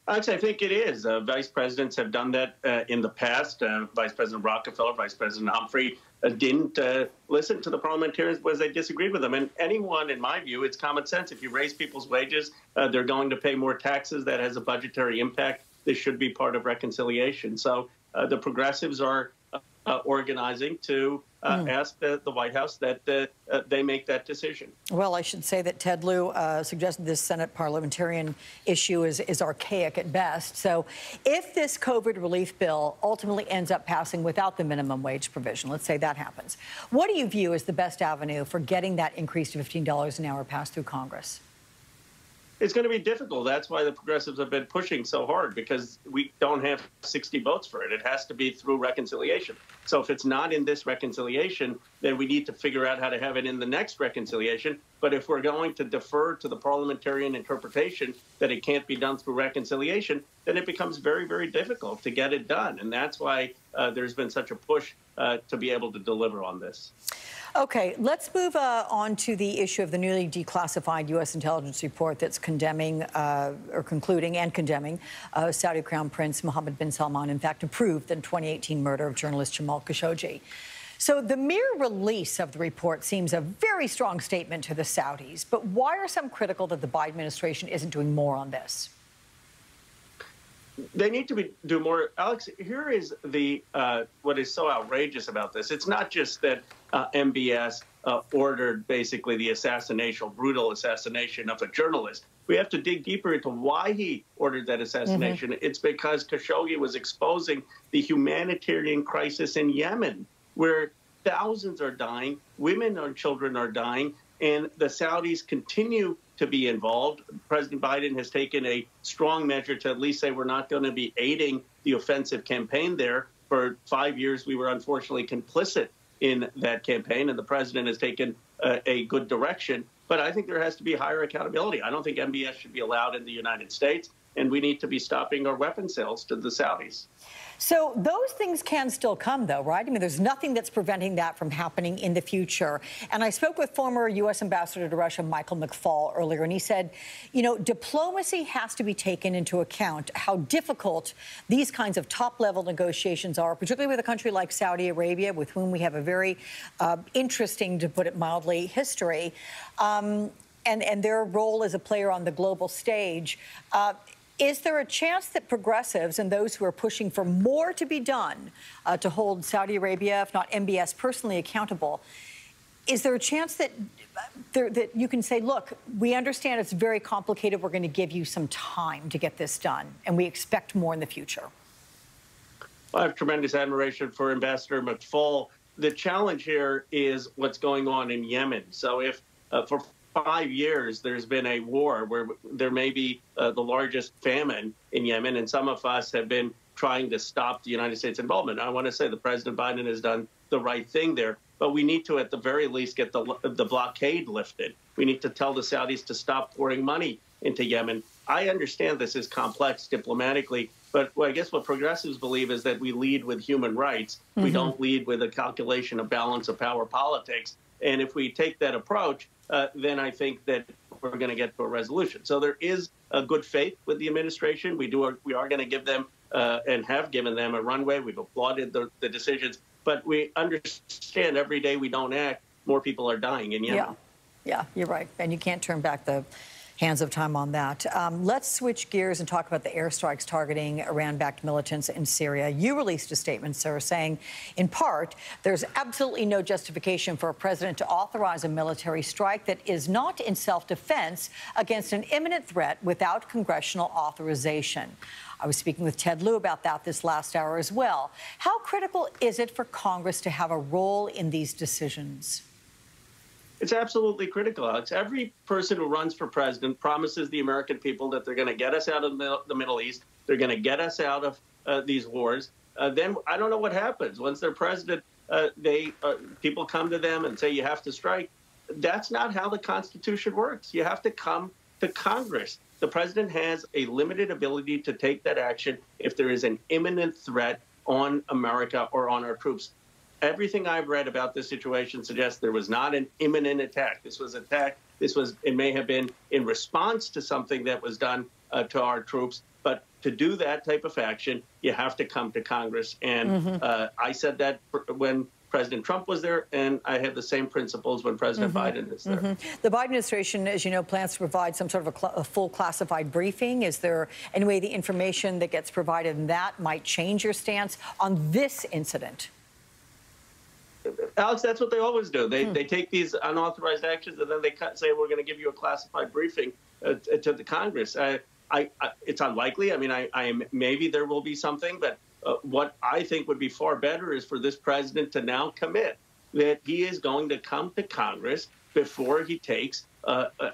Actually, I think it is. Vice presidents have done that in the past. Vice President Rockefeller, Vice President Humphrey didn't listen to the parliamentarians because they disagreed with them. And anyone, in my view, it's common sense. If you raise people's wages, they're going to pay more taxes. That has a budgetary impact. This should be part of reconciliation. So the progressives are organizing to ask the White House that they make that decision. Well, I should say that Ted Lieu suggested this Senate parliamentarian issue is archaic at best. So if this COVID relief bill ultimately ends up passing without the minimum wage provision, let's say that happens, what do you view as the best avenue for getting that increase to $15 an hour passed through Congress? It's going to be difficult. That's why the progressives have been pushing so hard, because we don't have 60 votes for it. It has to be through reconciliation. So if it's not in this reconciliation, then we need to figure out how to have it in the next reconciliation. But if we're going to defer to the parliamentarian interpretation that it can't be done through reconciliation, then it becomes very, very difficult to get it done. And that's why there's been such a push to be able to deliver on this. Okay, let's move on to the issue of the newly declassified U.S. intelligence report that's condemning or concluding and condemning Saudi Crown Prince Mohammed bin Salman, in fact, approved the 2018 murder of journalist Jamal Khashoggi. So the mere release of the report seems a very strong statement to the Saudis. But why are some critical that the Biden administration isn't doing more on this? They need to do more. Alex, here is the what is so outrageous about this. It's not just that MBS ordered basically the brutal assassination of a journalist. We have to dig deeper into why he ordered that assassination. It's because Khashoggi was exposing the humanitarian crisis in Yemen, where thousands are dying, women and children are dying, and the Saudis continue to be involved. President Biden has taken a strong measure to at least say we're not going to be aiding the offensive campaign there. For 5 years, we were unfortunately complicit in that campaign, and the president has taken a good direction. But I think there has to be higher accountability. I don't think MBS should be allowed in the United States, and we need to be stopping our weapon sales to the Saudis. So those things can still come, though, right? I mean, there's nothing that's preventing that from happening in the future. And I spoke with former U.S. Ambassador to Russia, Michael McFaul, earlier, and he said, you know, diplomacy has to be taken into account how difficult these kinds of top-level negotiations are, particularly with a country like Saudi Arabia, with whom we have a very interesting, to put it mildly, history, and their role as a player on the global stage. Is there a chance that progressives and those who are pushing for more to be done to hold Saudi Arabia, if not MBS, personally accountable, is there a chance that you can say, look, we understand it's very complicated. We're going to give you some time to get this done, and we expect more in the future? I have tremendous admiration for Ambassador McFaul. The challenge here is what's going on in Yemen. So if for 5 years, there's been a war where there may be the largest famine in Yemen, and some of us have been trying to stop the United States involvement. I want to say that President Biden has done the right thing there, but we need to, at the very least, get the blockade lifted. We need to tell the Saudis to stop pouring money into Yemen. I understand this is complex diplomatically, but I guess what progressives believe is that we lead with human rights. We don't lead with a calculation of balance of power politics. And if we take that approach, then I think that we're going to get to a resolution. So there is a good faith with the administration. We are going to give them and have given them a runway. We've applauded the decisions, but we understand every day we don't act, more people are dying in Yemen. Yeah, you're right. And you can't turn back the hands of time on that. Let's switch gears and talk about the airstrikes targeting Iran-backed militants in Syria. You released a statement, sir, saying, in part, there's absolutely no justification for a president to authorize a military strike that is not in self-defense against an imminent threat without congressional authorization. I was speaking with Ted Lieu about that this last hour as well. How critical is it for Congress to have a role in these decisions? It's absolutely critical, Alex. Every person who runs for president promises the American people that they're going to get us out of the Middle East. They're going to get us out of these wars. Then I don't know what happens. Once they're president, people come to them and say, you have to strike. That's not how the Constitution works. You have to come to Congress. The president has a limited ability to take that action if there is an imminent threat on America or on our troops. Everything I've read about this situation suggests there was not an imminent attack. This was attack. It may have been in response to something that was done to our troops. But to do that type of action, you have to come to Congress. And I said that when President Trump was there, and I have the same principles when President Biden is there. The Biden administration, as you know, plans to provide some sort of a full classified briefing. Is there any way the information that gets provided in that might change your stance on this incident? Alex, that's what they always do. They take these unauthorized actions and then they say, we're going to give you a classified briefing to the Congress. It's unlikely. I mean, maybe there will be something, but what I think would be far better is for this president to now commit that he is going to come to Congress before he takes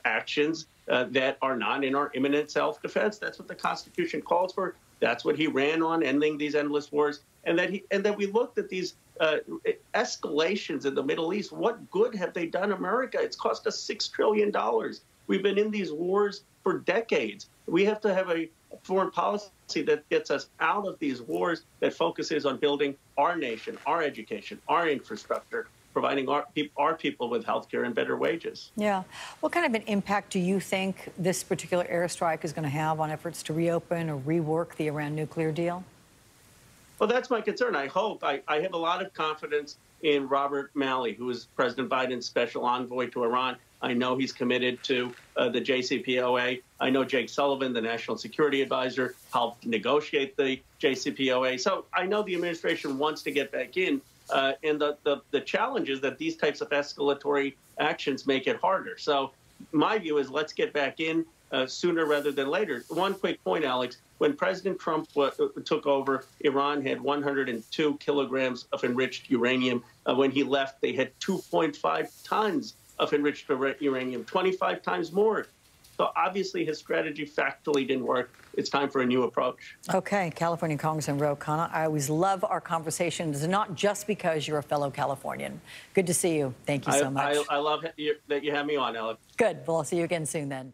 actions that are not in our imminent self-defense. That's what the Constitution calls for. That's what he ran on, ending these endless wars. And that we looked at these escalations in the Middle East. What good have they done America? It's cost us $6 trillion. We've been in these wars for decades. We have to have a foreign policy that gets us out of these wars, that focuses on building our nation, our education, our infrastructure, providing our people with health care and better wages. Yeah. What kind of an impact do you think this particular airstrike is going to have on efforts to reopen or rework the Iran nuclear deal? Well, that's my concern. I hope. I have a lot of confidence in Robert Malley, who is President Biden's special envoy to Iran. I know he's committed to the JCPOA. I know Jake Sullivan, the national security advisor, helped negotiate the JCPOA. So I know the administration wants to get back in. And the challenge is that these types of escalatory actions make it harder. So my view is let's get back in sooner rather than later. One quick point, Alex. When President Trump took over, Iran had 102 kilograms of enriched uranium. When he left, they had 2.5 tons of enriched uranium, 25 times more. So obviously his strategy factually didn't work. It's time for a new approach. Okay, California Congressman Khanna, I always love our conversations, not just because you're a fellow Californian. Good to see you. Thank you so much. I love that you have me on, Alex. Good. Well, I'll see you again soon then.